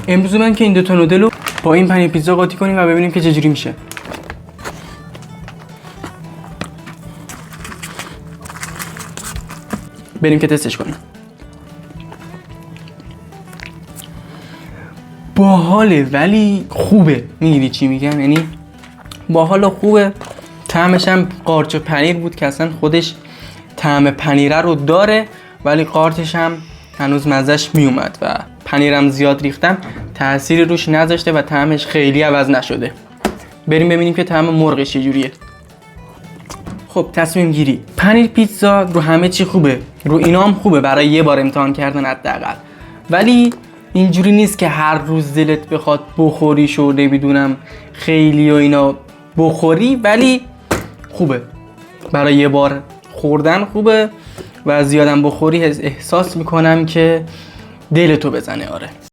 امروز من که این دوتا نودل رو با این پنیر پیتزا قاطی کنیم و ببینیم که چجوری میشه. بریم که تستش کنیم. باحاله ولی خوبه. میگیری چی میگم؟ یعنی باحال و خوبه. طعمش هم قارچ پنیر بود که اصلا خودش طعم پنیره رو داره، ولی قارچش هم هنوز مزهش میومد و پنیرم زیاد ریختم تأثیری روش نذاشته و طعمش خیلی عوض نشده. بریم ببینیم که طعم مرغش چجوریه. خب تصمیم گیری. پنیر پیتزا رو همه چی خوبه، رو اینا هم خوبه برای یه بار امتحان کردن حداقل، ولی اینجوری نیست که هر روز دلت بخواد بخوریش و نمیدونم خیلی و اینا بخوری، ولی خوبه برای یه بار خوردن خوبه و زیادم بخوری احساس میکنم که دلتو بزنه. آره.